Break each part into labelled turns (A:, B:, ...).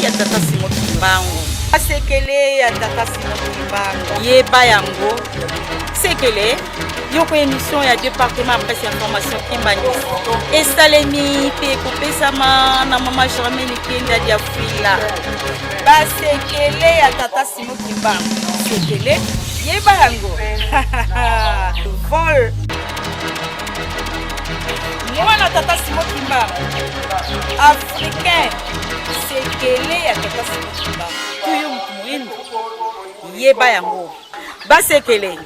A: ya tata Simon Kimbangu.
B: Sekele ya tata Simon Kimbangu.
A: Yeba yango. Sekele. Yoko émission ya département presse information Kimbangu. Estalemi pe kopesama na mama Germaine Kenda dia Frila.
B: Ba sekele ya tata Simon Kimbangu. Sekele yeba yango. Vol. Mwana tata Simon Kimbangu. Africain. Sekele ya tata Simon Kimbangu.
A: Tuyo mwindo. Yeba yango. Ba sekele.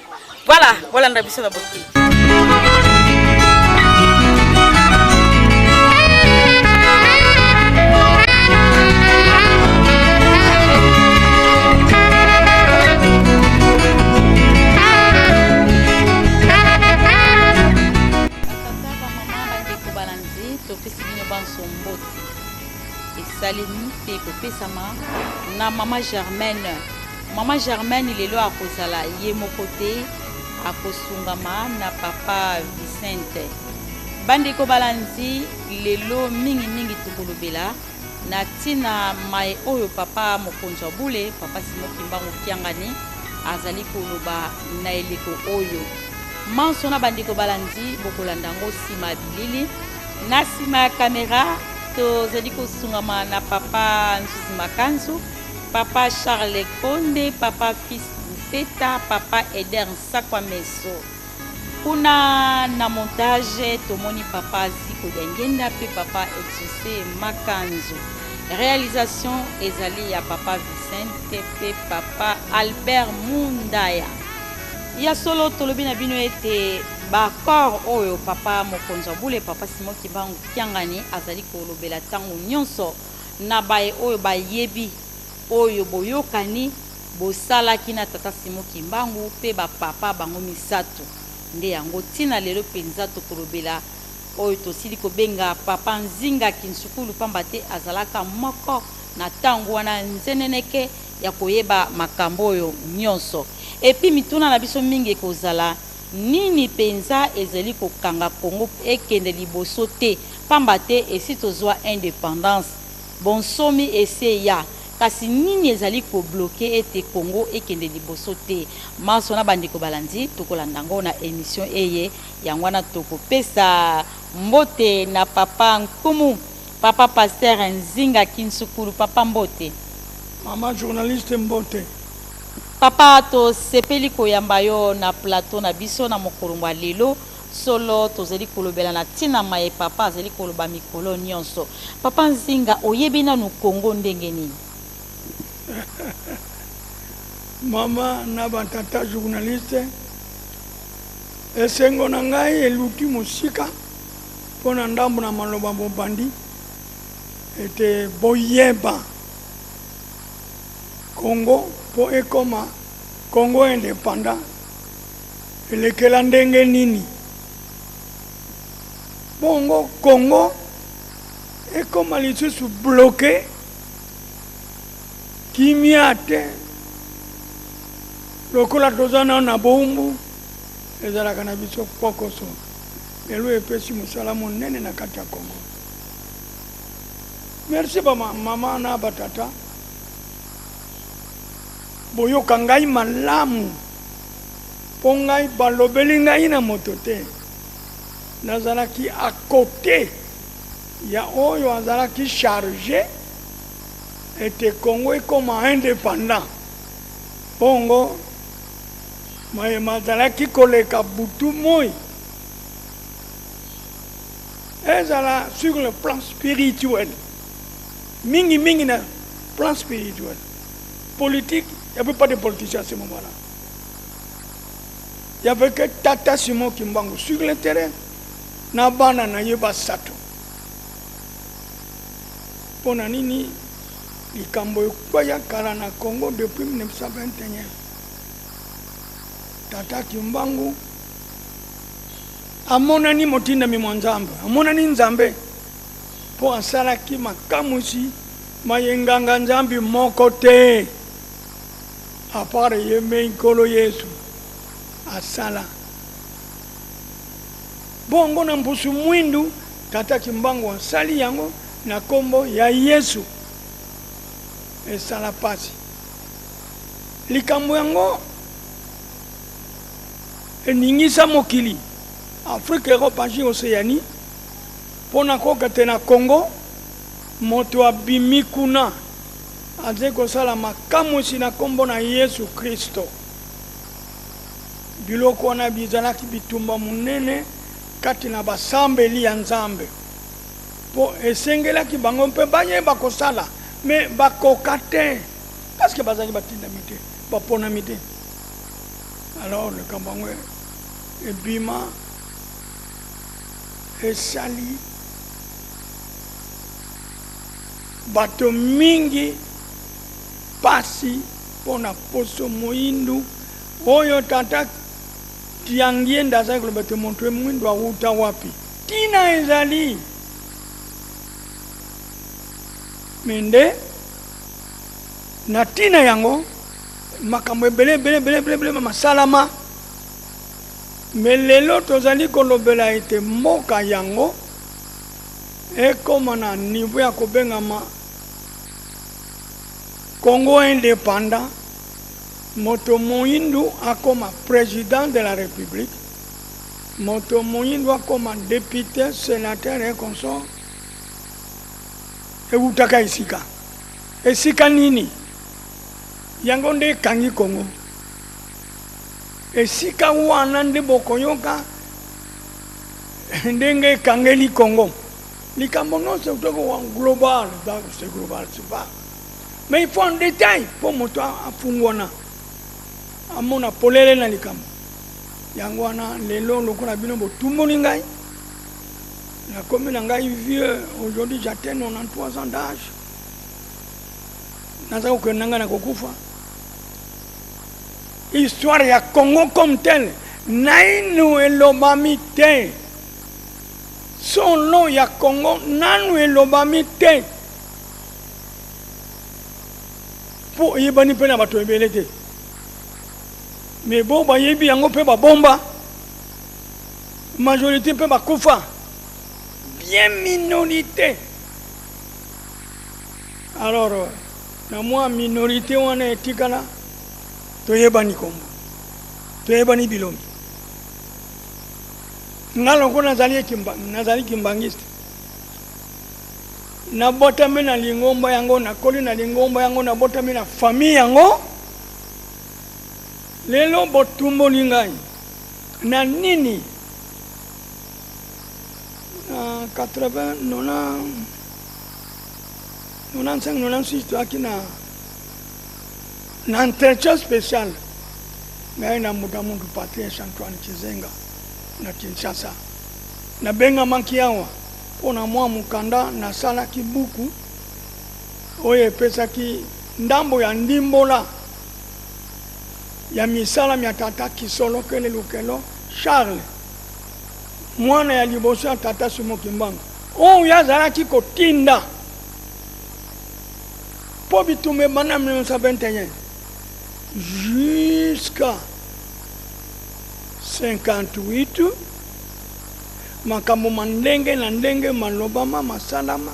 A: Voilà la biso na boki. Salimi pe kopesama na mama Germaine. Mama Germaine lelo akozala ye mokote akosungama na papa Vicente. Bandeko balanzi lelo mingi tukulubela na tina mai oyo papa mokonzo bule papa Simon Kimbangu kiangani azali koloba na eleko oyo. Manso na bandeko balanzi bokolandango sima bilili na sima kamera tozali kosungama na papa Nsuzi Makanzu, papa Charles Konde, papa Fils Bufeta, papa Eder Nsakwa Meso. Kuna na montage tomoni papa Ziko Dengenda pe papa Exaucé Makanzu. Réalisation ezali ya papa Vicente pe papa Albert Mundaya. Ya solo tolobi na bino ete bakor oyo papa mokonzo bule papa Simon Kimbangu kiangani azali kolobela tango nyonso na baye oyo bayebi oyo boyokani bosalaki na tata Simon Kimbangu pe ba papa bango misato nde yango tina lelo penza to kolobela oyo tosili kobenga papa Nzinga Kinsukulu pamba te azalaka moko na tango wana nzeneneke ya koyeba makambo oyo nyonso. Epi mituna na biso mingi kozala nini penza ezali kokanga Congo ekende liboso te pamba te esi tozwa indépendance bonsomi ese ya kasi nini ezali ko bloquer ete Congo ekende liboso te maso na bandeko balanzi tokolandango na émission eye yangwana tokopesa mbote na papa Nkumu papa pasteur Nzinga Kinsukulu papa mbote
C: mama journaliste mbote
A: papa to sepeli koyamba yo na plateau na biso na mokolomba lelo solo tozali kolobela na tina maye papa azali koloba mikolo nyonso papa Nzinga oyebi nanu Congo ndenge nini
C: mama na batata journaliste esengo na ngai eluki musika pona ndambo na maloba bobandi ete boyeba Congo po ekoma Congo indépendant elekela ndenge nini bongo Congo ekoma lisusu bloqué kimia te lokola tozana na bombu ezalaka na biso pokoso lelo epesi mosala monene na kati ya Congo. Merci mama na batata boyoka ngai malamu po ngai balobeli ngai na moto te nazalaki à côté ya oyo azalaki chargé ete Congo ekoma indépendant bongo mazalaki koleka butu moi ezala sur le plan spirituel mingi na plan spirituel politique. Il n'y avait pas de politiciens à ce moment-là. Il n'y avait que Tata Simon Kimbangu sur le terrain. Nabana na yeba sato. Pona nini likambo yokwaya kala na Congo depuis 1921. Tata Kimbangu amonani motinda mimwanzambe. Amonani nzambe. Po asalaki makamusi mayenganga nzambi moko te. Apare yeme nkolo Yesu asala bongo na mpusu mwindu Tata Kimbangu asali yango na kombo ya Yesu esala pasi likambo yango eningisa mokili Afrique, Europe, Asie, Océanie pona kokate na Congo moto abimi kuna aze kosala makambo na kombo na Yesu Kristo biloko wana bizalaki bitumba munene kati na basambeli ya Nzambe po esengelaki bango mpe bayeba kosala me bakoka te parce que bazali batindami te baponami te. Alors likambo yango ebima esali bato mingi pasi pona poso moyindu oyo tata tiangie ndaza kuloba te montre mwindu awuta wapi tina ezali mende na tina yango makambo ebele masalama me lelo tozali kolobela ete mboka yango ekoma na niveau ya kobengama Congo indépendant, moto moyindu akoma président de la République, moto moyindu akoma député, sénateur et consort. Eutaka isika. Esika nini? Yango nde kangi Congo. Esika wana nde bokoyoka ndenge kangeli Congo. Likambo non c'est global, c'est global, c'est pas. Mais il faut en détail pour moto afungwana amona polele na likambo yango wana lelo lokola bino botumboli ngai na komi na ngai vieux aujourd'hui j'atteins 93 ans d'âge naza kokenda ngai na kokufa histoire ya Congo comme tel nainu elobami te solo ya Congo nanu elobami te po yebani pe na bato ebele te mais bon bayebi yango pe babomba majorité pe bakufa bien minorité. Alors na moi minorité wana etikala toyebani kombo toyebani bilomi naloko nazali kimbangiste na botami na lingomba yango na koli na lingomba yango na botami na famille yango lelo botumboli ngai na nini na 80 95 96 toaki na entretien spécial ngai na mutu Patrice Antoine Chizenga na Kinshasa na bengamaki awa pona mwa mukanda na sala kibuku oye pesaki ndambo ya ndimbola ya misala mya tata Kisolo Kele Lukelo Charles mwana ya liboso ya tata Sumo Kimbangu oyo yazalaki kotinda po bitume bana 1921 jusqu'à 58 makambo mandenge na ndenge malobama masalama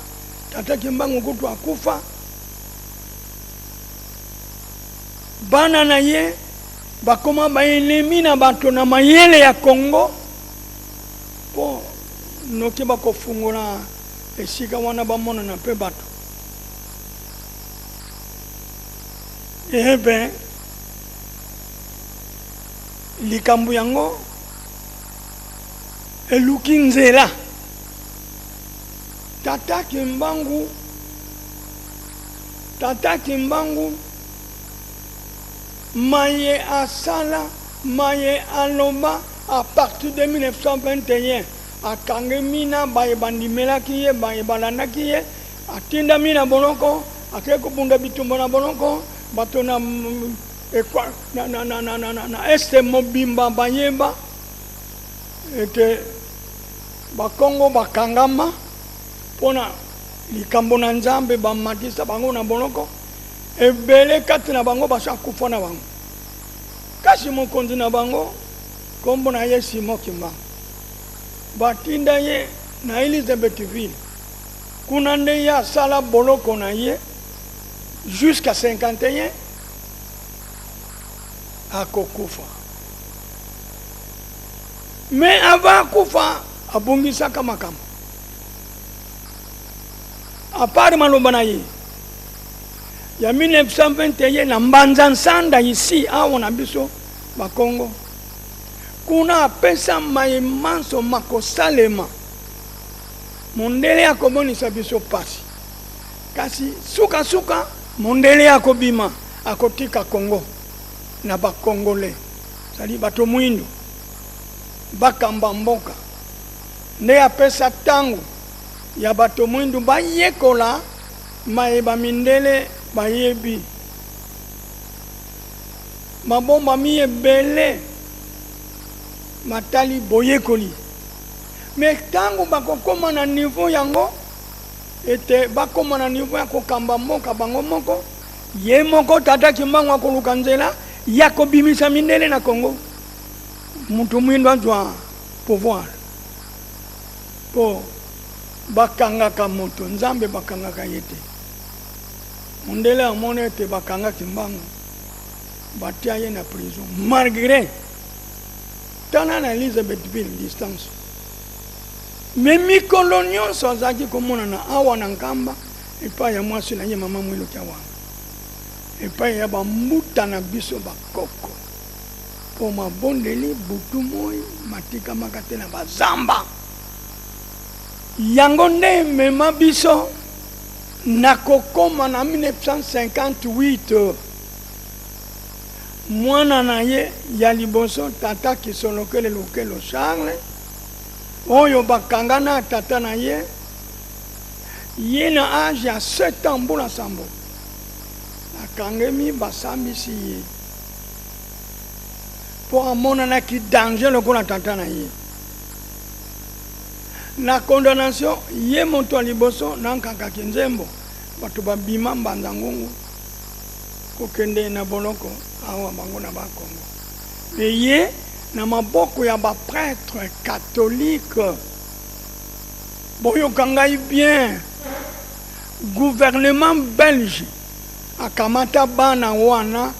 C: tata Kimbangu kutu akufa bana na ye bakoma baelemi na bato na mayele ya Congo po noki bakofungola esika wana bamona na pe bato ben likambo yango eluki nzela tata Kimbangu maye asala maye aloba à partir de 1921 akange mina baye bandimelaki ye baye balandaki ye atinda mina bonoko akeke kobunda bitumba na bonoko bato na este mobimba bayeba ete bakongo bakangama pona likambo na Nzambe bamatisa bango na bonoko ebele kati na bango basakufa na bango kasi mokonzi na bango kombo na ye Simon Kimbangu batinda ye na Elizabethville kuna nde ye asala boloko na ye jusqu'à 51 akokufa. Mais avant kufa abongisaka makambo. À part maloba na ye ya 1921 na Mbanza Nsanda ici awo na biso ba Congo kuna apesa maemanso makosalema mondele akomonisa biso pasi kasi suka mondele akobima akotika Congo na ba Congolais sali bato mwindu bakamba mboka nde apesa tango ya bato mwindu bayekola maeba mindele bayebi mabomba mi ebele matali boyekoli mais tango bakokoma na niveau yango ete bakoma na niveau ya kokamba mboka bango moko ye moko tata kimbango akoluka nzela ya kobimisa mindele na Congo mutu mwindu azwa pouvoir po bakangaka moto nzambe bakangaka yete mondele amone ete bakangaki mbango batia ye na prison malgré tana na Elizabethville distance mais mikolo nyonso azalaki komonana awa na nkamba epai ya mwasi na ye mama mwiloki awa epai ya bambuta na biso bakoko po mabondeli butu moi matikamaka te na bazamba yango nde mema biso na kokoma na 1958 mwana na ye ya liboso tata Kisolokele Lukelo Charles oyo bakanga na tata na ye ye na age ya 7 ans mbula sambo akangemi basambisi ye po amonanaki danger lokola tata na ye na condamnation ye moto liboso nankakaki nzembo bato babima Mbanza Ngungu kokende na boloko awa bango na bakongo me ye na maboko ya baprêtre catholique boyoka ngai bien gouvernement belge akamata bana wana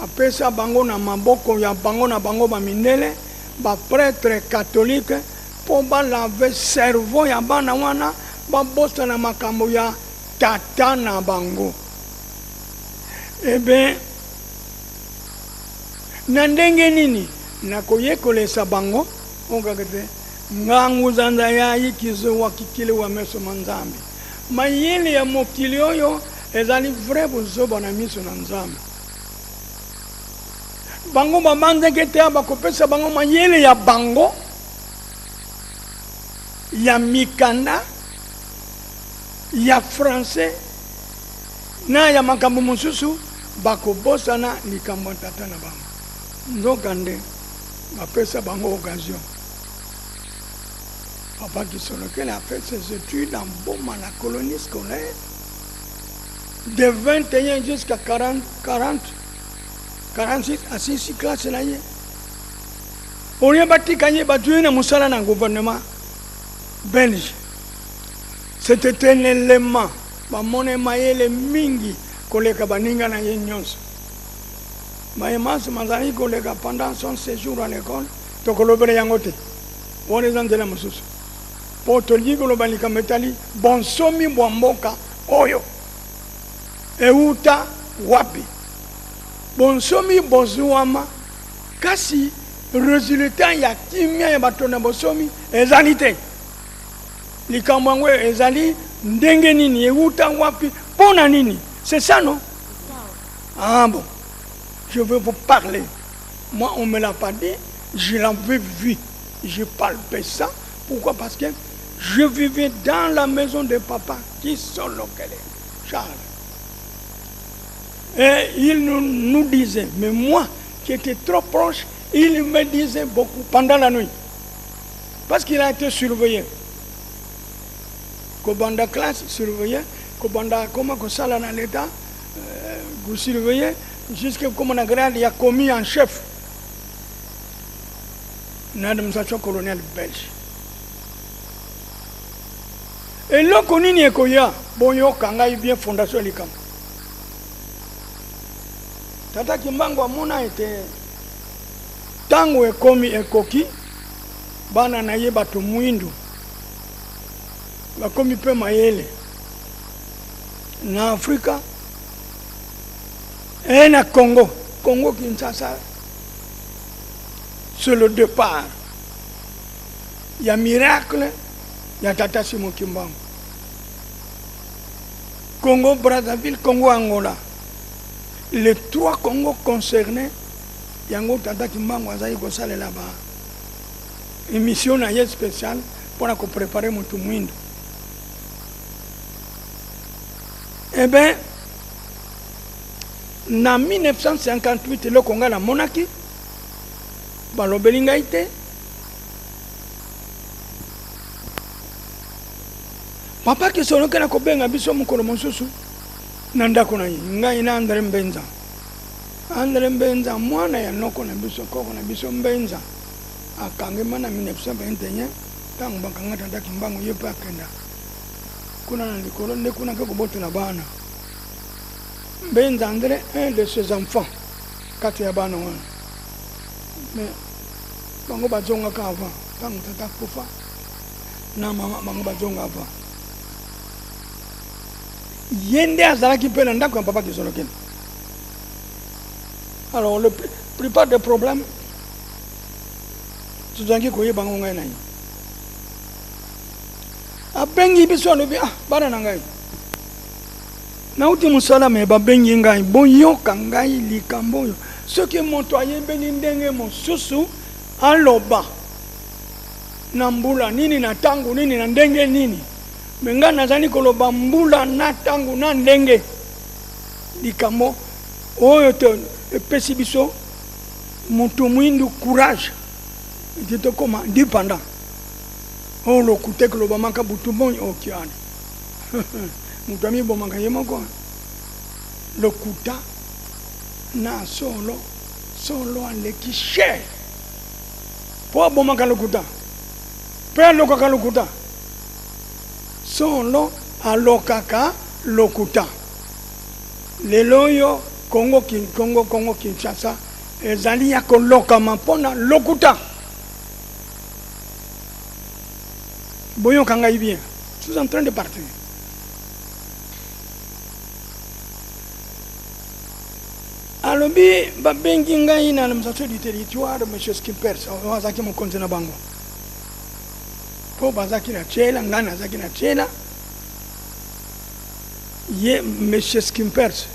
C: apesa bango na maboko ya bango na bango bamindele baprêtre catholique po balave cerveau ya bana wana babosa na makambo ya tata na bango ebe na ndenge nini na koyekolesa bango okakete ngangu zanza ya ikizo wakikile wa meso manzambi mayele ya mokili oyo ezali vrai bozoba na miso na nzambe bango babanzeke te bakopesa bango mayele ya bango ya mikanda ya français na ya makambo mosusu bakobosana likambo tata na bango nzoka nde bapesa bango occasion. Papa Kisolokele a fait ses études en Boma, la colonie scolaire, de 21 jusqu'à 46 à 6 classes. On y a bâti quand il y a battu un moussala dans le gouvernement belge. C'était un élément. Mon émaillé les mingi, collègue Baninga na Yenyos. Maïmas Mazari, collègue pendant son séjour à l'école, Tokolobere Yangote. On est dans la moussous. Potoli Golobalika Metali, Bonsomi Bwamboka, Oyo. Euta Wapi. Bonsomi Bozuama, Kasi, résultat ya kimia ya batona Bonsomi, ezalité. Likamwangwe ezali, ndenge nini, Euta Wapi, pona nini. C'est ça, non? Ah bon. Je veux vous parler. Moi, on ne me l'a pas dit, je l'avais vu. Je palpais ça. Pourquoi? Parce que je vivais dans la maison de papa Kisolokele Charles. Et il nous disait, mais moi qui étais trop proche, il me disait beaucoup pendant la nuit. Parce qu'il a été surveillé. Kobanda classe surveillé, Kobanda comment que ça là dans l'état, vous surveillez, jusqu'à comme on a grade, il a commis en chef. L'administration coloniale belge. Et là, on y est bon yo kanga bien fondation likam. Tata Kimbangu amona ete tango ekomi ekoki bana na ye bato mwindu bakomi pe mayele na Afrika et na Congo Kinshasa. C'est le départ. Il y a miracle, il y a Tata Simon Kimbangu. Congo Brazzaville, Congo Angola. Les 3 Congos concernés, yango Tata Kimbangu azayi kosala là-bas. Une mission spéciale pour préparer mon tout monde. Eh bien, en 1958, le Congo a la monarchie. Balobelinga ite. Papa qui sont là ko benga biso mukolo mosusu nanda ko na ngai na Andre Mbenza. Andre Mbenza mwana ya noko na biso koko na biso Mbenza. Akange mana 1921 tangu bakanga Tata Kimbangu yepa akenda. Kuna na likolo nde kuna ke kobotela bana. Mbenza Andre un de ses enfants kati ya bana wana. Mais bango bazonga ka avant tango Tata kufa na mama bango bazonga avant. Yende azalaki pe na ndako ya papa Kisolokene. Alors la plupart des problèmes tuzangi koyeba bango ngai na ye. Abengi biso alobi bana na ngai. Nauti musala me babengi ngai boyoka ngai likambo oyo. Soki moto ayebeli ndenge mosusu aloba na mbula nini na tangu nini na ndenge nini. Menga nazali koloba mbula na tangu na ndenge likambo oyo to epesi biso mutu mwindu courage etito koma dipanda o lokute koloba maka butu bon okiani mutu ami bomaka ye moko lokuta na solo aleki cher po bomaka lokuta pe alokaka lokuta solo alokaka lokuta lelo yo Congo Kinshasa ezali ya kolokama mpona lokuta boyoka ngai bien. Je suis en train de partir. Alobi babengi ngai na l'administration du territoire monsieur Skimpers azaki mokonzi na bango po bazaki na chela ngana azaki na chela ye monsieur Skimpers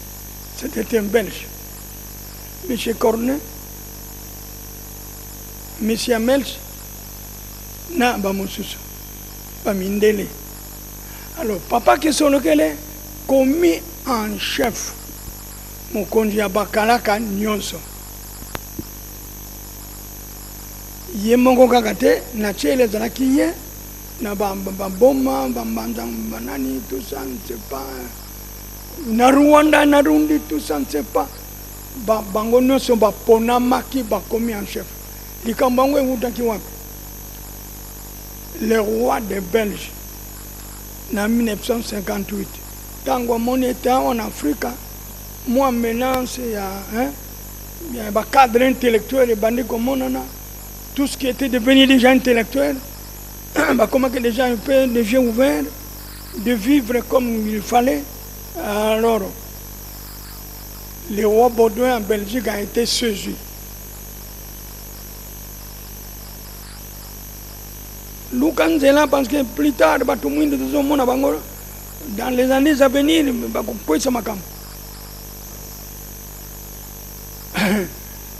C: c'était un belge monsieur Cornet monsieur Amelch na bamosusu bamindele. Alors papa Kisolokene commis en chef mokonzi ya bakalaka nyonso ye moko kaka te na chele ezalaki ye na baboma bambanza banani tout ça ne sais pas na Rwanda na Rundi tout ça ne sais pas bango nyonso baponamaki bakomi en chef likambo yango ewutaki wapi le roi des Belges na 1958 tango amoni ete en Afrique moi mélange il y a un cadre intellectuel et bandit comme on a tout ce qui était devenu déjà intellectuel comment que les gens ont peu les yeux ouverts de vivre comme il fallait. Alors le roi Baudouin en Belgique a été saisi. Lukanzela parce que plus tard tout le monde dans les années à venir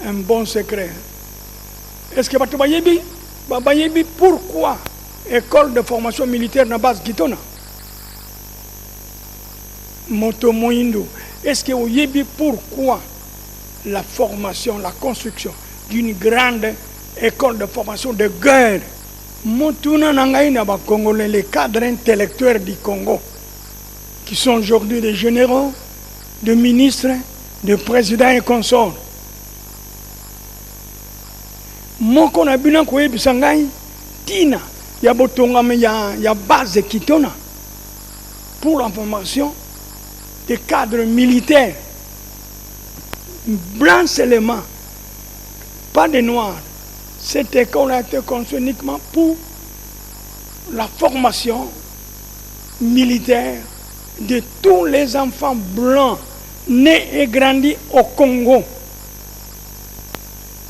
C: un bon secret. Est-ce que Bayebi pourquoi école de formation militaire na base Kitona Moto Moindo. Est-ce que vous savez pourquoi la formation, la construction d'une grande école de formation de guerre Motuna Nangaïna ba Congolais, les cadres intellectuels du Congo qui sont aujourd'hui des généraux, des ministres, des présidents et consorts. Moko na bina koyebisa ngai tina ya botongame ya base Kitona pour la formation des cadres militaires blancs seulement, pas de noirs. Cette école a été construite uniquement pour la formation militaire de tous les enfants blancs nés et grandis au Congo.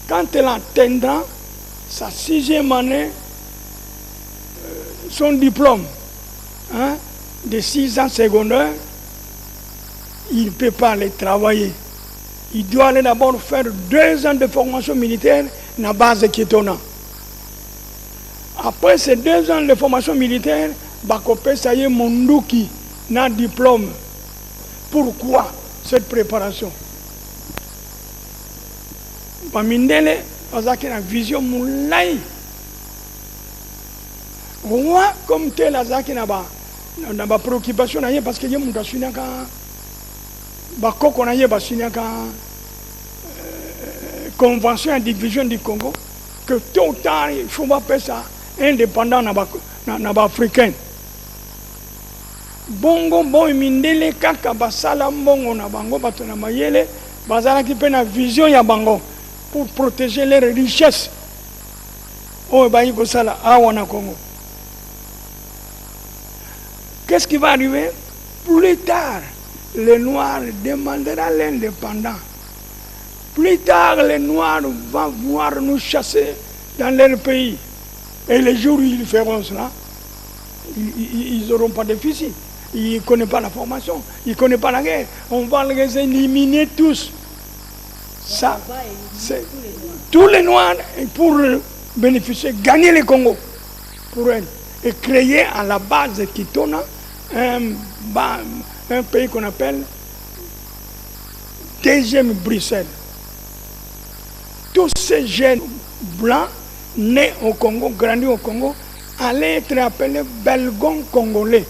C: Quand elle atteindra sa 6e année, son diplôme de 6 ans secondaire, il ne peut pas aller travailler. Il doit aller d'abord faire 2 ans de formation militaire dans la base de Kitona. Après ces 2 ans de formation militaire, Bakopé Saye Mondouki n'a diplôme. Pourquoi cette préparation? Bamindele, Azaki a une vision moulay. Roi comme tel, Azaki n'a pas préoccupation parce que y a mon tassunaka. Bakoko na ye basinaka convention de division du Congo que tout le temps il faut pas ça indépendant na ba africain bongo boy mindele kaka basala mbongo na bango bato na mayele bazala ki pe na vision ya bango pour protéger leurs richesses o ba yiko sala awa na Congo. Qu'est-ce qui va arriver plus tard? Les Noirs demanderont l'indépendance. Plus tard, les Noirs vont voir nous chasser dans leur pays. Et les jours où ils feront cela, ils n'auront pas de fusils. Ils ne connaissent pas la formation, ils ne connaissent pas la guerre. On va les éliminer tous. Ça, c'est tous les Noirs pour bénéficier, gagner le Congo pour eux. Et créer à la base de Kitona un pays qu'on appelle deuxième Bruxelles. Tous ces jeunes blancs nés au Congo, grandis au Congo, allaient être appelés Belgons congolais.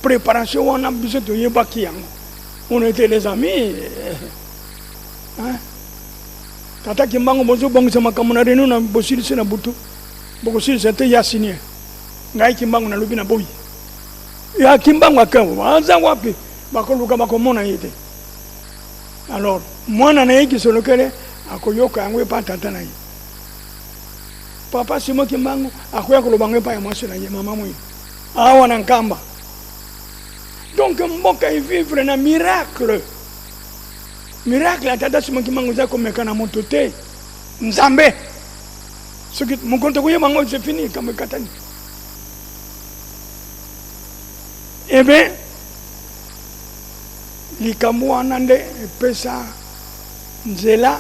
C: Préparation, on a besoin de Yébaki. On était les amis. Tata Kimbango Bozo Bong sama kamunare no na bosili se na butu. Bokosili c'était Yassinie. Ngai Kimbango na lobi na boyi. Ya Kimbango akambo aza wapi bakoluka bakomona yete. Alors mwana na yiki solokele akoyoka ngwe pa tata na yi. Papa Simo Kimbango akoya koloba ngwe pa ya mwasi na ye mama mwe. Awa na nkamba. Donc mboka vivre na miracle. Miracle à tata Simo Kimbango za komeka na moto te. Nzambe. Ce qui mon compte kuye bango c'est fini comme katani. Eh bien, likambo anande pesa nzela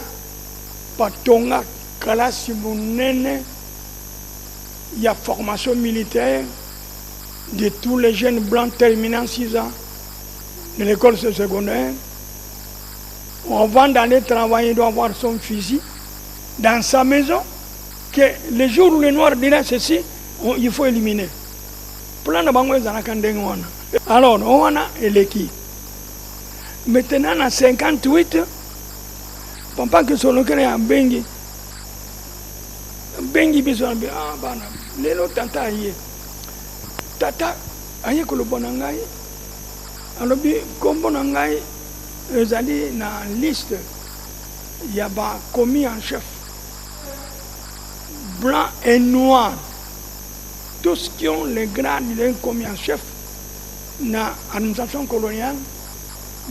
C: patonga kalasi munene ya formation militaire de tous les jeunes blancs terminant 6 ans de l'école secondaire. Avant d'aller travailler, il doit avoir son fusil dans sa maison, que le jour où les Noirs diraient ceci, il faut éliminer. Plan de bango ezanakandengo. Alors, on a éléki. Maintenant, en 58, papa que son local est en Bengi. Bengi besoin de bana. Lelo tata aye. Tata aye ko lo bonangai. Alors bi kombo nangai ezali na liste ya ba commis en chef blanc et noir. Tous qui ont les grades d'un commis en chef na administration coloniale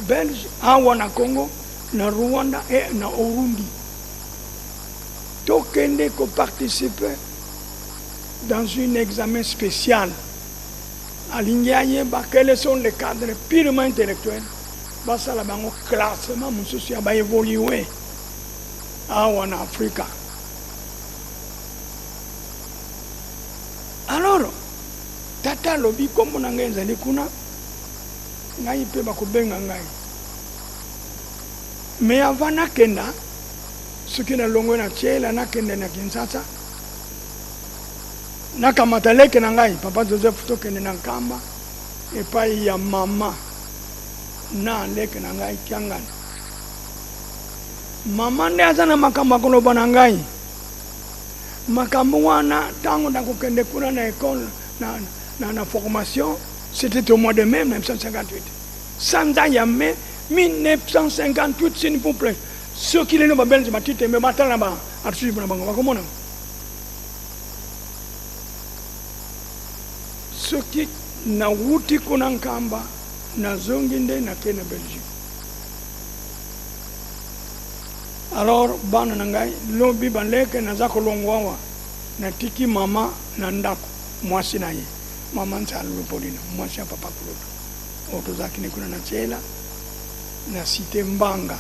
C: belge, awa na Congo, na Rwanda et na Burundi. Tokende ko participer dans un examen spécial. Alignaye ba quels sont les cadres purement intellectuels. Ba sala bango classement mususu ya ba évoluer awa na Afrika. Alors, tata lobi kombo na ngai ezali kuna ngai pe bakobenga ngai. Mais avant nakenda soki na longo na tiela nakende na Kinshasa nakamata leke na ngai papa Joseph tokende na Nkamba epai ya mama na leke na ngai Kiangani. Mama nde aza na makambo koloba na ngai. Makambo wana tango na kokende kuna na école na formation, c'était au mois de mai 1958. Sanza yame 1958, s'il vous plaît. Ceux qui les belges, mais maintenant là-bas, comment ceux qui na wuti kunankamba na zonginde na kena Belgique. Alors bana nangai lobi baleke na zako longwawa na tiki mama na ndako mwasi na ye mama nsalo polina mwasi papa kuloto oto zaki ne kuna na chela na cité Mbanga.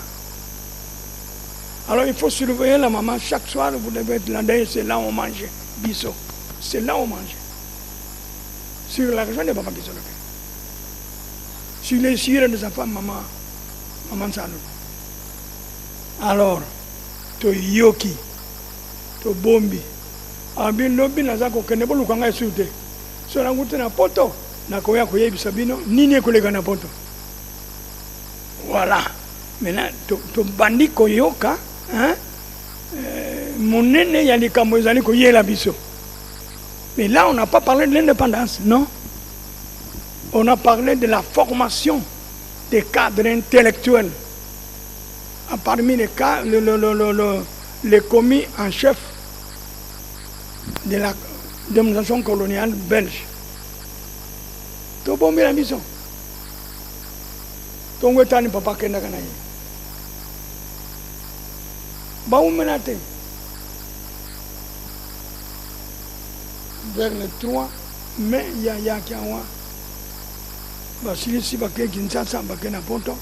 C: Alors il faut surveiller la maman chaque soir, vous devez être là, c'est là où on mange biso, c'est là où on mange. Sur l'argent des papas qui sont là. Sur les sires de sa femme, maman Salou. Alors, to yoki, to bombi, abin lobi na zako kenebo lukanga sute. So na ngute na poto, na koya koye bisabino, nini kolega na poto. Voilà. Maintenant, to bandi koyoka, hein? Monene yali kamozali koye la biso. Mais là, on n'a pas parlé de l'indépendance, non. On a parlé de la formation des cadres intellectuels. Parmi les cas, les commis en chef de la domination coloniale belge. Tout bon, bien la mission. Tongo tani papa kenda kana ye. Ba umenate. Vers le 3 mai, il y a kiawa. Basili si baké Kinshasa baké na poto.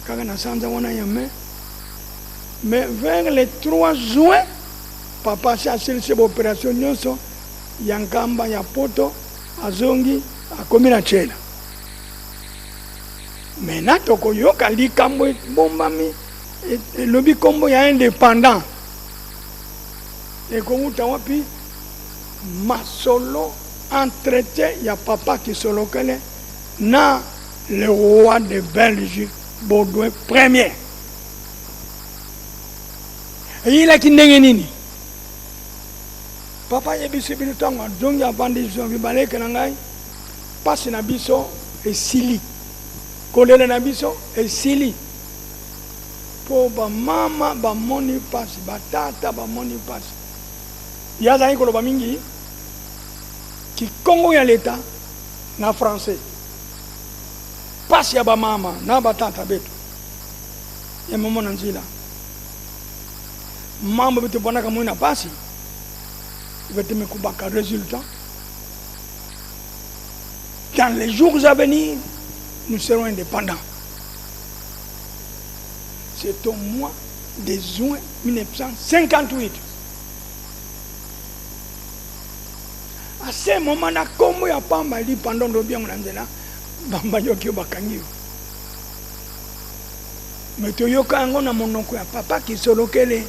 C: Kaka na sanza wana ya mai. Mais vers le 3 juin, papa cherché cette opération nyonso yankamba ya poto azongi akomi na chela. Maintenant toko yoka likambo bombami lobi kombo ya indépendant. Et komuta wapi masolo entretien ya papa qui solo kele na le roi de Belgique Baudouin Ier. Il a qui nini papa yebisi bilutongo zongi abandi zo bibaleke na ngai pasi na biso esili kolele na biso esili po ba mama ba moni pasi batata ba moni pasi yaza ikolo ba mingi ki Congo ya leta na français pasi ya ba mama na batata betu ya mama na nzila mambo bitu bona kama ina pasi vete me kubaka résultat dans les jours à venir nous serons indépendants. C'est au mois de juin 1958. À ce moment là, comme il n'y a pas mal pendant le bien, Bamba Yokio Bakangio. Mais tu as un mon oncle, papa qui se locale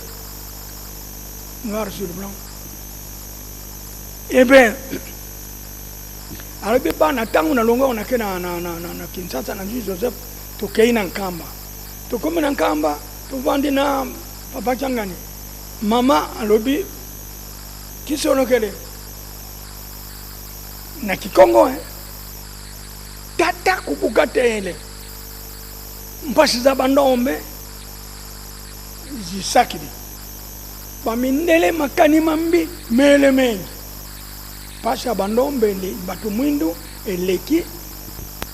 C: noir sur blanc. Eh bien, alors beba na tangu na longa on a na Kinshasa na Joseph to keina nkamba to comme na nkamba to vandi na papa changani mama alobi kisono kele na Kikongo tata kubukatele mpasi za bandombe zisakidi bamindele makani mambi mele mengi pasha bandombe le batu mwindu eleki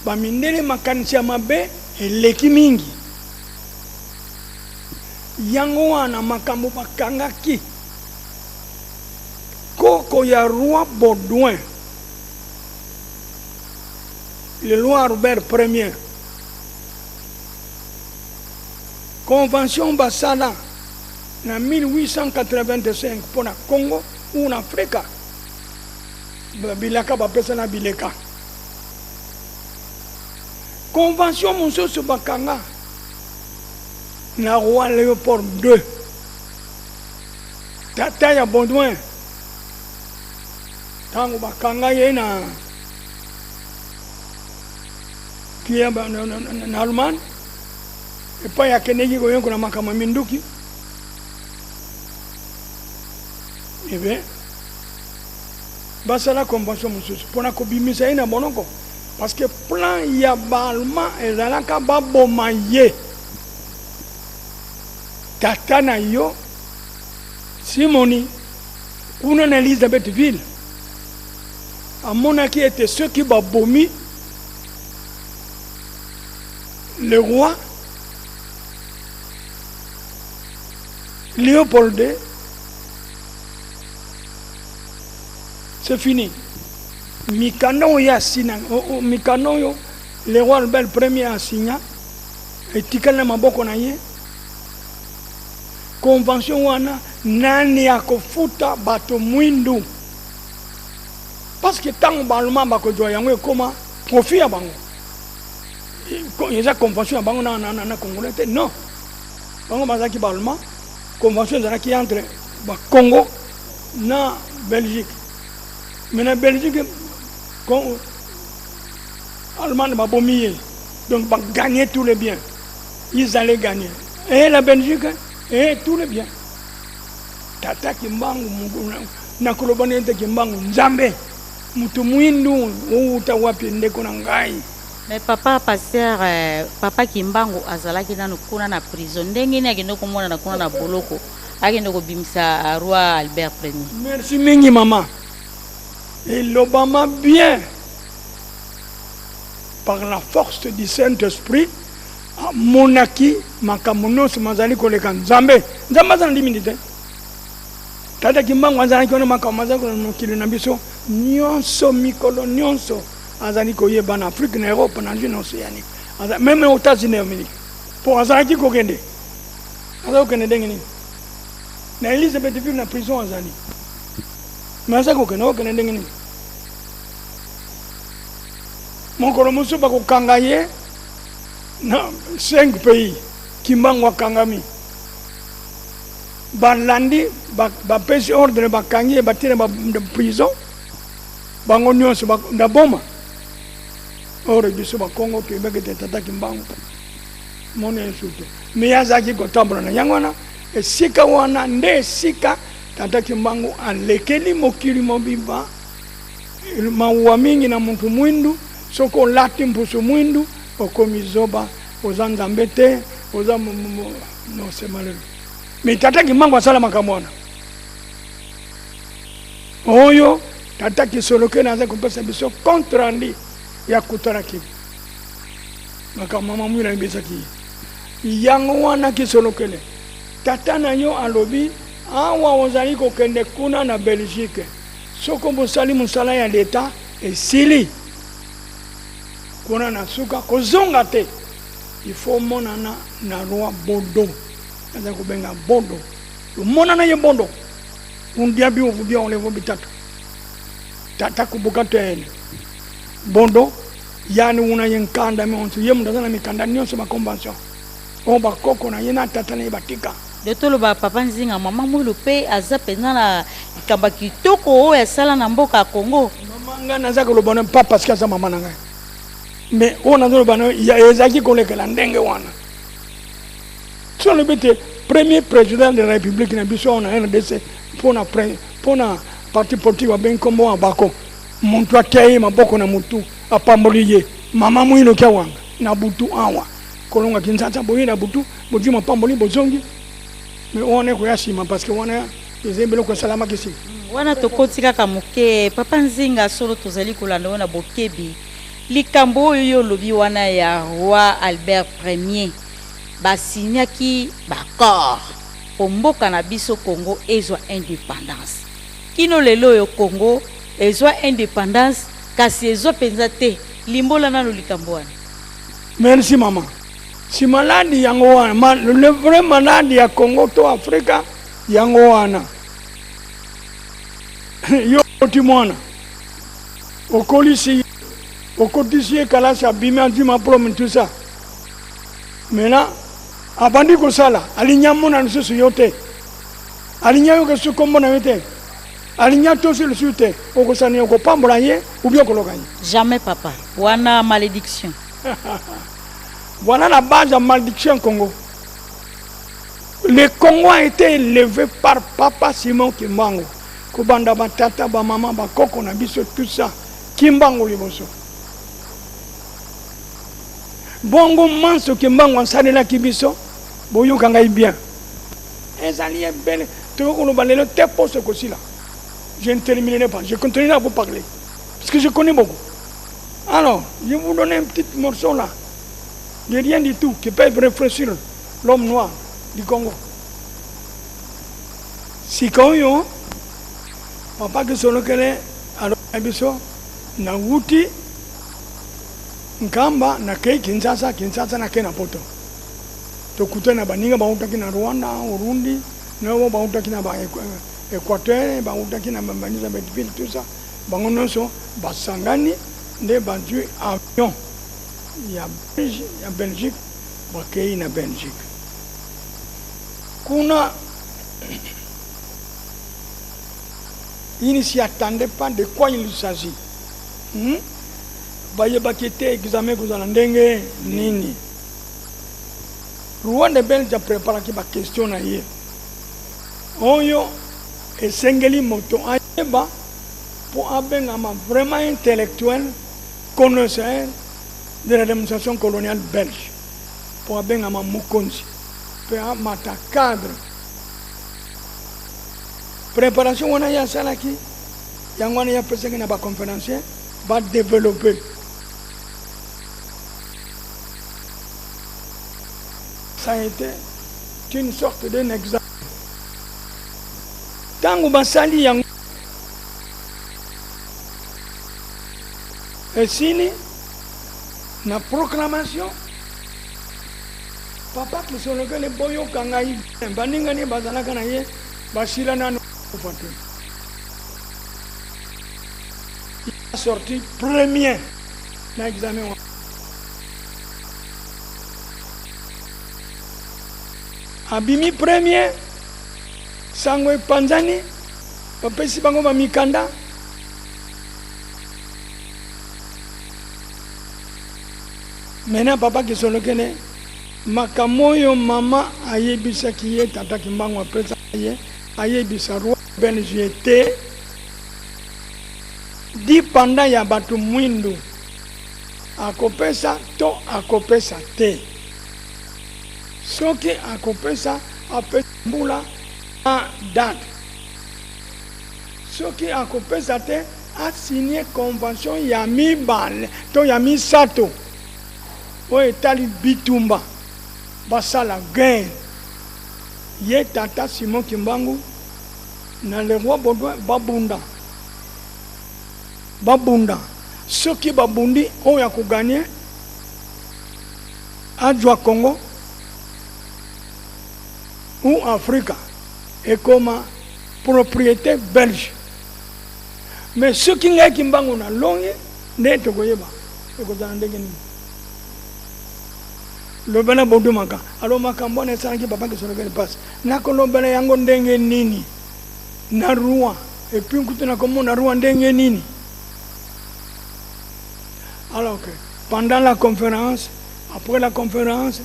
C: bamindele makanisi ya mabe eleki mingi yango wana makambo bakangaki koko ya roi Baudouin le roi Robert Ier convention basala na 1885 pour na Congo ou en Afrique bilaka bapesa na bileka convention mosusu bakanga na roi Léopold II tata ya Baudouin tango bakanga ye na kia na Allemagne epa ya kenegi koyengo na makama minduki ebe basala convention mosusu pona kobimisa ina bonoko parce que plan ya balma ezalaka baboma ye tata na yo simoni kuna na Elisabethville amonaki ete ceux qui babomi le roi Léopold II, c'est fini. Mikano ya sina, mikano yo, le roi Albert Ier a signé, et tikana maboko na ye. Convention wana nani akofuta bato mwindu. Parce que tant balma bako joya yango koma profit ya bango. Yeza convention ya bango na congolais non. Bango bazaki balma convention ezalaki entre Congo na Belgique. Mais la Belgique, Allemagne va bomber. Donc va gagner tous les biens. Ils allaient gagner. Et la Belgique, et tous les biens. Tata Kimbangu, Nakolobane Kimbangu, Nzambe, Mutumwindu, Utawapi, Ndekonangai.
A: Mais papa pasteur papa Kimbangu azalaki na kuna na prison ndenge ni akendo komona na kuna na boloko akendo ko bimisa roi Albert Ier.
C: Merci mingi maman. Et l'Obama bien par la force du Saint-Esprit monaki makamunos mazali koleka Nzambe Nzambe za limite. Tata Kimbangu azali kono makamaza kono mokili na biso nyonso mikolo nyonso azali koyeba na Afrique na Europe na zone océanique même aux États-Unis d'Amérique pour azali kokende azali kokende ndenge na Elisabethville na prison azali mais azali kokende ndenge nini mokolo mosusu bakokanga ye na 5 pays Kimbangu akangami balandi bapesi ordre bakangi batire de prison bango nyonso na boma ore biso bakongo kebekete tata Kimbangu mona insulte mais yazaki kotambola na yango wana esika wana nde esika tata Kimbangu alekeli mokili mobimba maua mingi na muntu mwindu soko lati mpusu mwindu okomi zoba oza Nzambe te oza no semalelo mais tata Kimbangu asala makambo wana oyo tata Kisoloke naza kopesa biso contre rendu ya kutaraki makambo mama mwira mbisaki yango wana Kisolokele tata na yo alobi awa ozali kokende kuna na Belgique soko mosali mosala ya leta esili kuna na suka kozonga te il faut monana na roi Bodo naza kobenga Bodo monana ye Bodo undiabi ovubia olevo bitatu tata kubuka tene Bodo yani una yenkanda montu yemu ndana mikanda nyonso ba convention on ba koko na yena tata na batika
A: de tolo ba papa nzinga mama mwilo pe aza pena na kamba kitoko o ya sala na mboka Congo
C: mama nga naza ko lobana pas parce que ça mama na ngai mais on a lobana ya ezaki kolekela ndenge wana sur le bete premier président de la République na biso on a RDC pour na parti politique wa ben kombo abako muntu ateye maboko na mutu apamboli ye mama mwilo kya wanga na butu awa kolonga kinzata boyi na butu boji mapamboli bozongi mais on est koyashima parce que wana ezembelo ko salama kisi
A: wana tokoti kaka moke papa nzinga solo tozali kolanda wana bokebi likambo oyo lobi wana ya roi Albert Ier basinyaki bakor pomboka na biso Congo ezwa indépendance kino lelo yo Congo ezwa indépendance kasi ezwa penza te limbola nano likambo wana.
C: Merci maman. Si maladi yango wana le vrai maladi ya Congo to Afrika yango wana yo timona okolisi okotisi kalasa bima dima problem tout ça maintenant abandi ko sala alinyamona nsusu yote alinyayo ke sukombo na yote alinya to sur le sute okosani okopambola ye ou bien kolokanye
A: jamais papa wana malédiction.
C: Voilà la base de la malédiction Congo. Le Congo a été élevé par Papa Simon Kimbangu. Kubanda batata ba maman ba koko na biso tout ça. Kimbangu liboso. bongo manso ke mbango asalela kibiso boyoka ngai bien ezali belle toko lo balelo te poste kosi là je ne terminerai pas, je continuerai à vous parler parce que je connais beaucoup. Alors je vous donne un petit morceau là de rien du tout qui peut réfléchir l'homme noir du Congo. Sikoyo papa ke solo kele alo biso na wuti nkamba na kei Kinshasa na kena poto tokutana baninga bautaki na Rwanda, Burundi, nabo bautaki na Équateur, bautaki na Bambanisa Bedville, tout ça bango nyonso basangani nde bazwi avion ya Belgique bakei na Belgique kuna. Il ne s'y attendait pas de quoi il s'agit. Voyez, bakete examen que vous allez nini. Rwanda Belge a préparé la question na hier. Oyo et sengeli moto ayeba pour abengama vraiment intellectuel, connaisseur de la démonstration coloniale belge. Pour abengama mokonzi, pour amata cadre. Préparation on a ya salaki yangwana ya personne na ba conférencier va développer ça a été une sorte d'un examen tango basali yang et sini na proclamation papa qui sont le boyo kangai baninga ni bazalaka na ye basila na il a sorti premier dans l'examen. Abimi premier, Sangwe Panzani, Papesi Bango Mikanda. Maintenant, papa qui sont le Kene, Makamoyo mama ayebisa kiye tata kimbango apesa ye ayebisa roi Belge était di panda ya batu mwindu akopesa to akopesa te soki akopesa apesa mbula a date soki akopesa te a signé convention ya mibale to ya misato oyo etali bitumba basala gain ye tata Simon Kimbangu na le roi Baudouin babunda soki babundi oyo ya koganye adjoa Congo ou Afrika ekoma propriété belge mais soki ngai Kimbangu na longi nde tokoyeba ekozala ndenge nini lobela bodu maka alo makambo na esalaki papa ke solokele passe nakolobela yango ndenge nini na roi et puis kutu nakomona roi ndenge nini. Alors que pendant la conférence, après la conférence,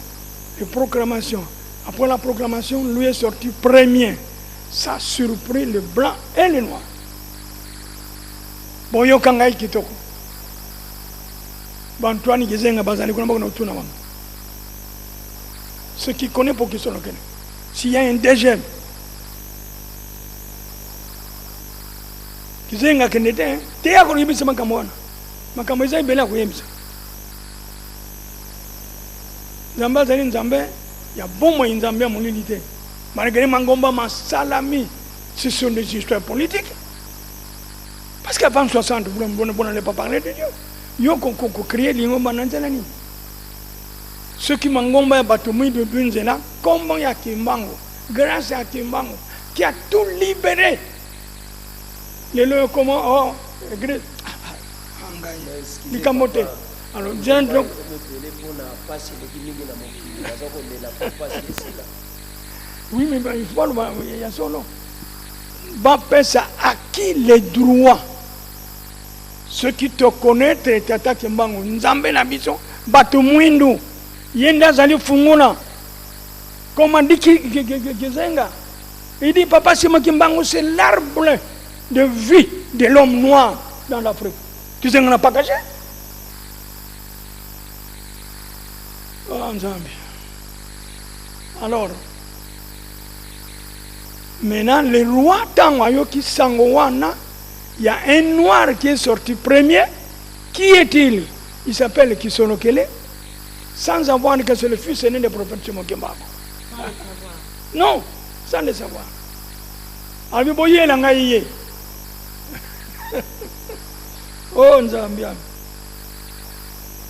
C: les proclamations, après la proclamation, lui est sorti premier. Ça a surpris les blancs et les noirs. Boyo kangai kitoko. Bantuani kizenga bazali kuna bako na utuna wangu. Ceux qui connaissent pour qui sont le Kenya. S'il y a un deuxième, kizenga kenete, te yako yibisa makamwana. Makambo eza ibele akuyebisa. Nzambe azali nzambe ya bomoi nzambe ya molili te. Malgré mangomba masalami, ce sont des histoires politiques. Parce qu'avant 60, vous n'allez pas parler de Dieu. Yo ko créer lingomba nanzela ni. Ceux qui mangomba ya batumui de bunzela, kombo ya Kimbangu, grâce à Kimbangu, qui a tout libéré. Les lois comment oh église Likamote. Alors, donc oui, mais il faut il y a solo. Bapesa à qui les droits? Ceux qui te connaissent, tata Kimbangu, Nzambe na biso, batu mwindu, yenda zali funguna. Comment dit Kizenga? Il dit papa Simon Kimbangu, c'est l'arbre de vie de l'homme noir dans l'Afrique. Kizenga n'a pas caché. Oh, Nzambe. Alors, maintenant, le roi Tangayoki Sangowana, il y a un noir qui est sorti premier. Qui est-il? Il s'appelle Kisonokele, sans avoir que c'est le fils aîné du prophète Chimokembako. Non, sans le savoir. Abiboye Langaye. Oh, Nzambian.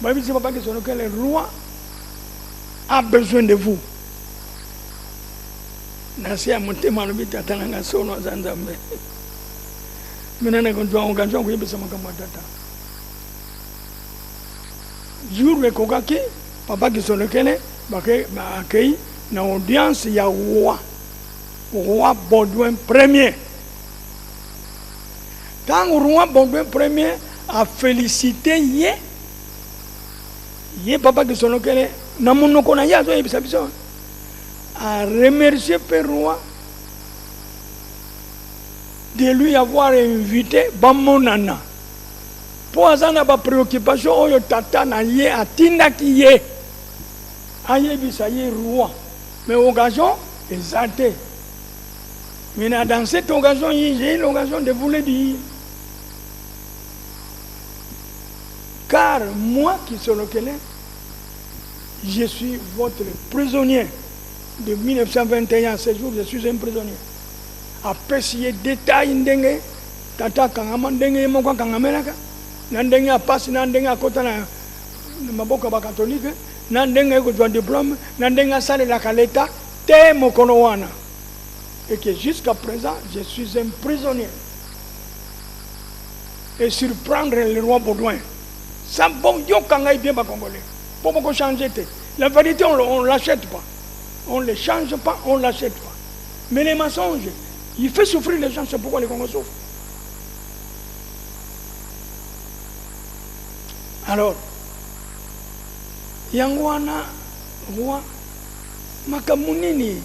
C: Bible dit papa Kisonokele, le roi a besoin de vous. Nasi a monté ma lobby tatananga sono Nzambe. Maintenant, on doit engager un peu de jour le kokaki papa qui sont le kene ba accueilli na audience ya roi Baudouin premier. Quand le roi Baudouin premier a félicité yé papa qui sont le kene na monoko na ya zo yebisa biso a remercié le roi de lui avoir invité Bamonana. Pour azana ba préoccupation oyo tata na ye atindaki ye ayebisa ye roi mais occasion exacte. Mais dans cette occasion j'ai eu l'occasion de vous le dire, car moi qui suis lequel je suis votre prisonnier de 1921 à ce jour. Je suis un prisonnier. Après s'il y a des détails ndenge tata kangama ndenge moko kangamelaka nandenge apasi nandenge akota na maboka ba catholique nandenge ko doit diplôme nandenge asalelaka l'État te mokono wana, et que jusqu'à présent je suis un prisonnier et surprendre le roi Baudouin ça bon yokanga bien ba congolais pour beaucoup changer. La vérité on l'achète pas, on ne change pas, on l'achète pas, mais les mensonges il fait souffrir les gens. C'est pourquoi les Congolais souffrent. Alors, Yangwana, roi, Makamunini,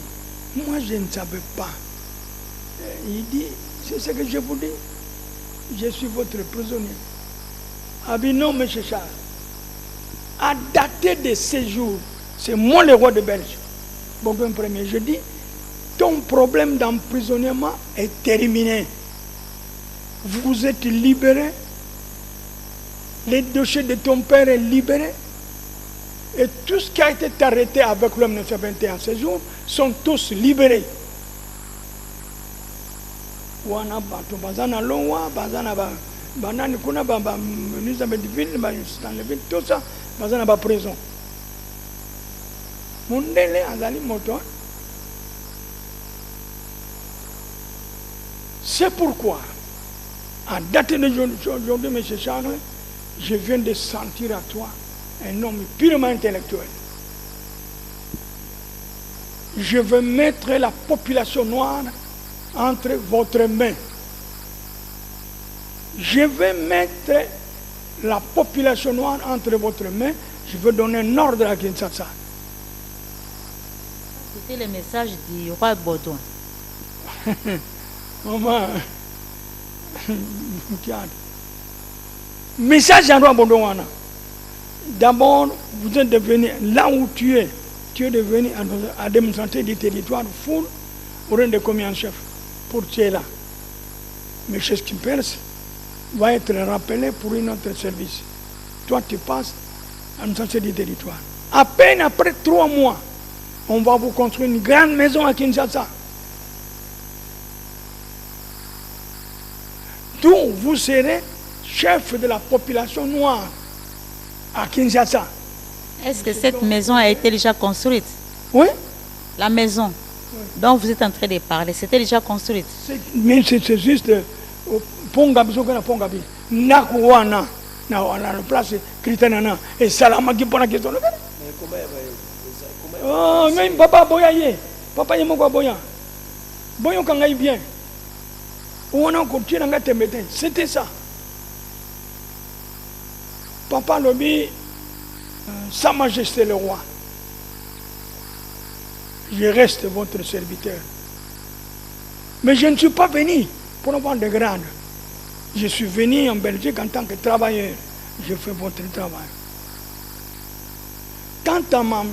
C: moi je ne savais pas. Il dit, c'est ce que je vous dis, je suis votre prisonnier. Abino M. Charles, à dater de ces jours, c'est moi le roi de Belgique. Bon, premier, je dis, ton problème d'emprisonnement est terminé. Vous êtes libéré. Les dossiers de ton père est libéré. Et tout ce qui a été arrêté avec l'homme 1921 ce jour sont tous libérés. Wana bato bazana lowa, bazana ba banani kuna ba ministre de ville, ba dans le ville, tout ça bazana ba prison. Mundele azali moto. C'est pourquoi, à date d'aujourd'hui, M. Charles, je viens de sentir à toi un homme purement intellectuel. Je veux mettre la population noire entre votre main. Je vais mettre la population noire entre votre main. Je veux donner un ordre à Kinshasa.
A: C'était le message du roi Baudouin.
C: Maman, message à roi Baudouin. D'abord, vous êtes devenu là où tu es devenu à démonstrer du territoire full au rang de commis en chef. Pour tuer là. Mais chez Skippers va être rappelé pour un autre service. Toi, tu passes à administrer du territoire. À peine après 3 mois, on va vous construire une grande maison à Kinshasa. D'où vous serez chef de la population noire à Kinshasa.
A: Est-ce que cette maison a été déjà construite?
C: Oui.
A: La maison dont vous êtes en train de parler, c'était déjà construite?
C: Mais c'est juste Pongabi, Pongabi. Nakuana, la place Kritanana et Salamaki pour la question. Oh, même papa Boyaye, papa Yamoko Boya. Boyon Kangaï bien. On a continué à mettre. C'était ça. Papa Lobi, Sa Majesté le roi, je reste votre serviteur. Mais je ne suis pas venu pour avoir de grade. Je suis venu en Belgique en tant que travailleur. Je fais votre travail. quant à m'a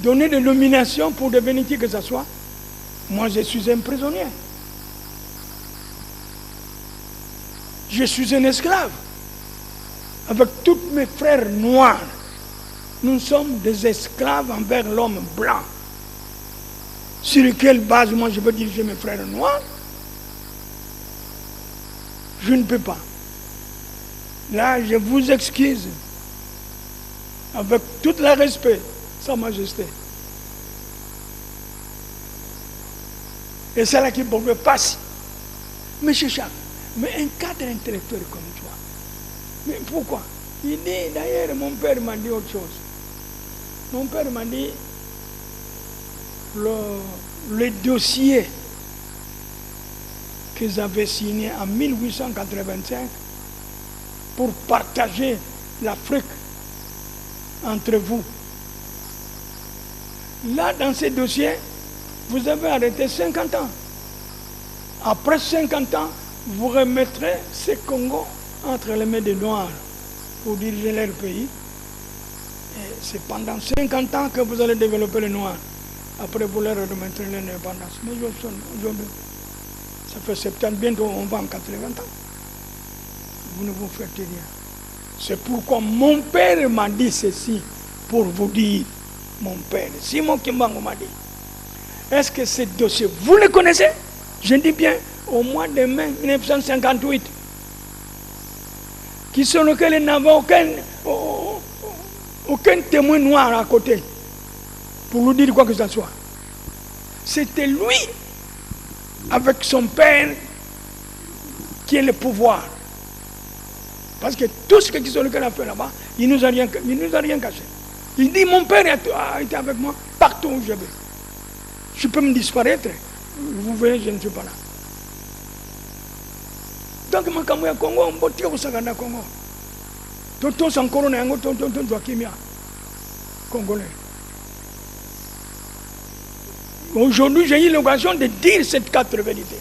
C: donné de nomination pour devenir qui que ce soit, moi je suis un prisonnier. Je suis un esclave. Avec tous mes frères noirs, nous sommes des esclaves envers l'homme blanc. Sur quelle base moi je peux diriger mes frères noirs? Je ne peux pas. Là, je vous excuse, avec tout le respect, Sa Majesté. Et c'est là qu'il ne pouvait pas. Monsieur Charles, mais un cadre intellectuel comme toi, mais pourquoi? Il dit, d'ailleurs, mon père m'a dit autre chose. Mon père m'a dit, le dossier qu'ils avaient signé en 1885 pour partager l'Afrique entre vous. Là, dans ces dossiers, vous avez arrêté 50 ans. Après 50 ans, vous remettrez ces Congos entre les mains des Noirs pour diriger leur pays. Et c'est pendant 50 ans que vous allez développer les Noirs. Après, vous leur remettrez l'indépendance. Mais aujourd'hui, ça fait 70 ans, bientôt on va en 80 ans. Vous ne vous faites rien. C'est pourquoi mon père m'a dit ceci, pour vous dire, mon père, Simon Kimbangu m'a dit, est-ce que ce dossier, vous le connaissez? Je dis bien, au mois de mai 1958, qui sont lesquels il n'avait aucun témoin noir à côté, pour nous dire quoi que ce soit. C'était lui, avec son père, qui est le pouvoir. Parce que tout ce que Kisolokele a fait là-bas, il ne nous a rien caché. Il dit, mon père a été avec moi partout où je vais. Je peux me disparaître, vous verrez, je ne suis pas là. Donc, je suis au Congo, je suis au Congo. Toto Sankoro na yango toto Joakimia congolais. Aujourd'hui, j'ai eu l'occasion de dire cette quatre vérités.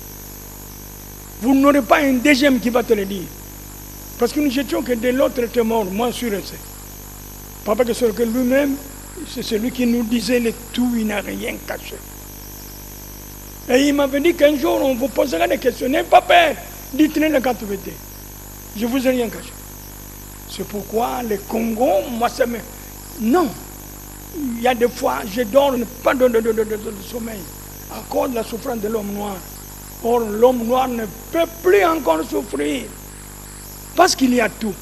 C: Vous n'aurez pas un deuxième qui va te le dire. Parce que nous étions que de l'autre était mort, moi sûr et c'est. Papa que lui-même, c'est celui qui nous disait le tout, il n'a rien caché. Et il m'avait dit qu'un jour on vous posera des questions. N'ayez pas peur, dites-le la quatre vérités. Je ne vous ai rien caché. C'est pourquoi le Congo, moi ça me... Non. Il y a des fois, je dors pas de sommeil à cause de la souffrance de l'homme noir. Or, l'homme noir ne peut plus encore souffrir. Parce qu'il y a tout.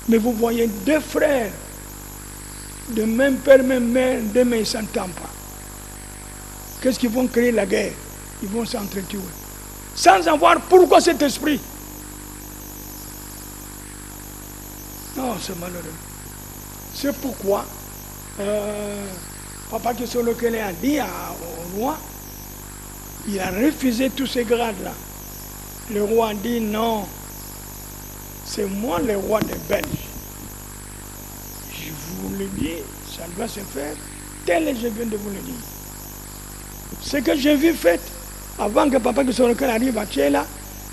C: Mais vous voyez deux frères, de même père, même mère, demain ils ne s'entendent pas. Qu'est-ce qu'ils vont créer la guerre? Ils vont s'entretuer. Sans savoir pourquoi cet esprit. Non, c'est malheureux. C'est pourquoi Papa Kisolokele a dit au roi, il a refusé tous ces grades-là. Le roi a dit non, c'est moi le roi des Belges. Je vous le dis, ça doit se faire tel que je viens de vous le dire. Ce que j'ai vu fait, avant que Papa Kisolokele arrive à Tchéla,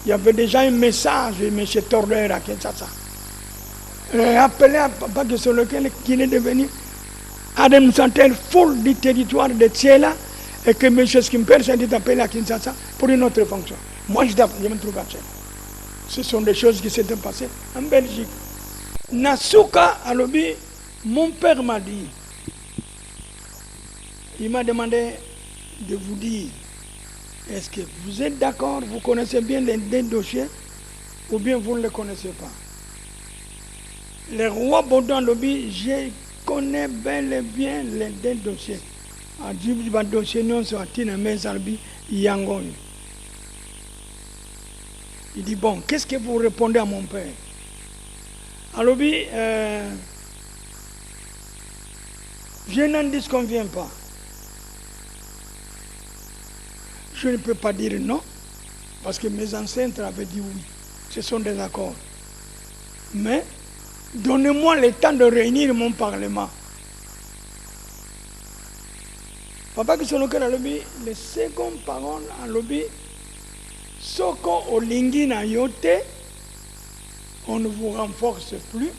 C: il y avait déjà un message de M. Tordeur à Kinshasa. Appelé à Papa Kisolokele qu'il est devenu administrateur full du territoire de Tchéla et que M. Skimper s'est dit appelé à Kinshasa pour une autre fonction. Moi, je me trouve à Tchéla. Ce sont des choses qui s'étaient passées en Belgique. Nasuka Alobi, mon père m'a dit, il m'a demandé de vous dire, est-ce que vous êtes d'accord, vous connaissez bien les deux dossiers ou bien vous ne les connaissez pas? Le roi Baudouin Alobi, je connais bel et bien les deux dossiers. A Djibriba dossier non sur Atina Mezalbi Yangon. Il dit, bon, qu'est-ce que vous répondez à mon père? Alors, je n'en disconviens pas. Je ne peux pas dire non, parce que mes ancêtres avaient dit oui. Ce sont des accords. Mais, donnez-moi le temps de réunir mon parlement. Papa Kisolokele alobi, le second parole alobi, Soko Olingi na yote, on ne vous renforce plus.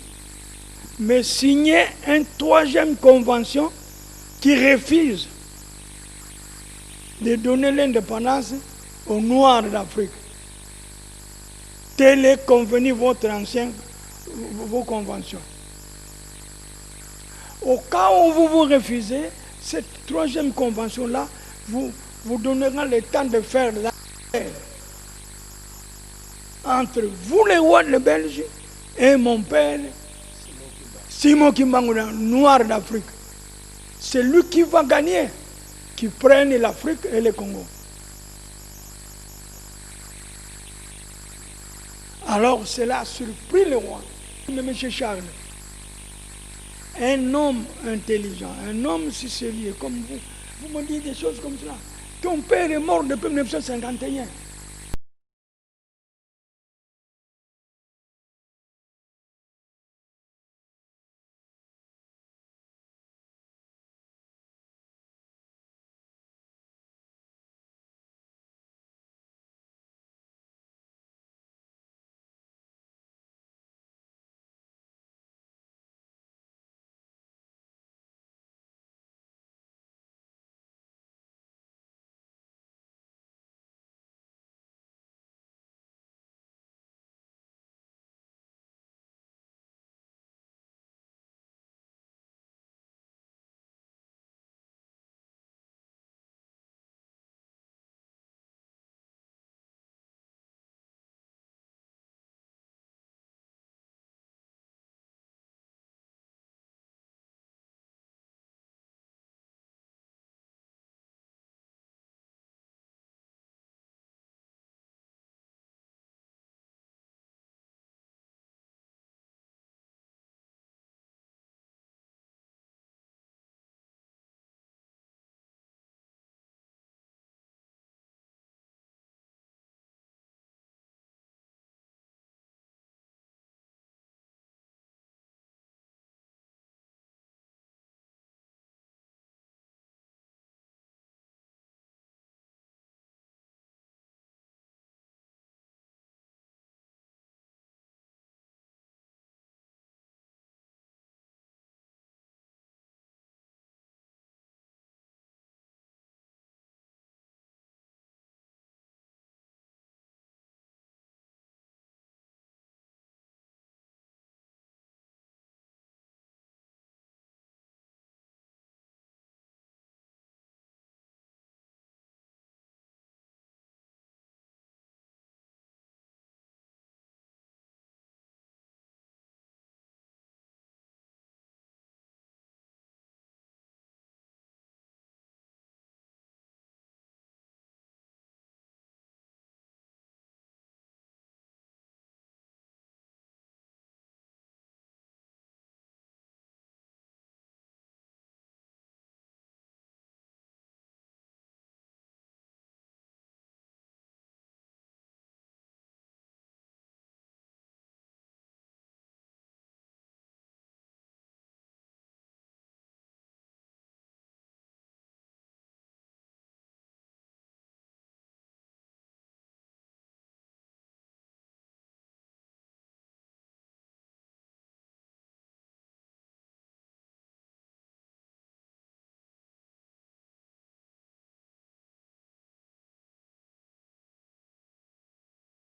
C: mais signer une troisième convention qui refuse de donner l'indépendance aux Noirs d'Afrique. Tel est convenu vos conventions. Au cas où vous refusez, cette troisième convention-là vous donnera le temps de faire la guerre entre vous, les rois de Belgique, et mon père, Simon Kimbangu, noir d'Afrique. C'est lui qui va gagner, qui prenne l'Afrique et le Congo. Alors cela a surpris le roi, de M. Charles. Un homme intelligent, un homme sérieux comme vous me dites des choses comme cela. Ton père est mort depuis 1951.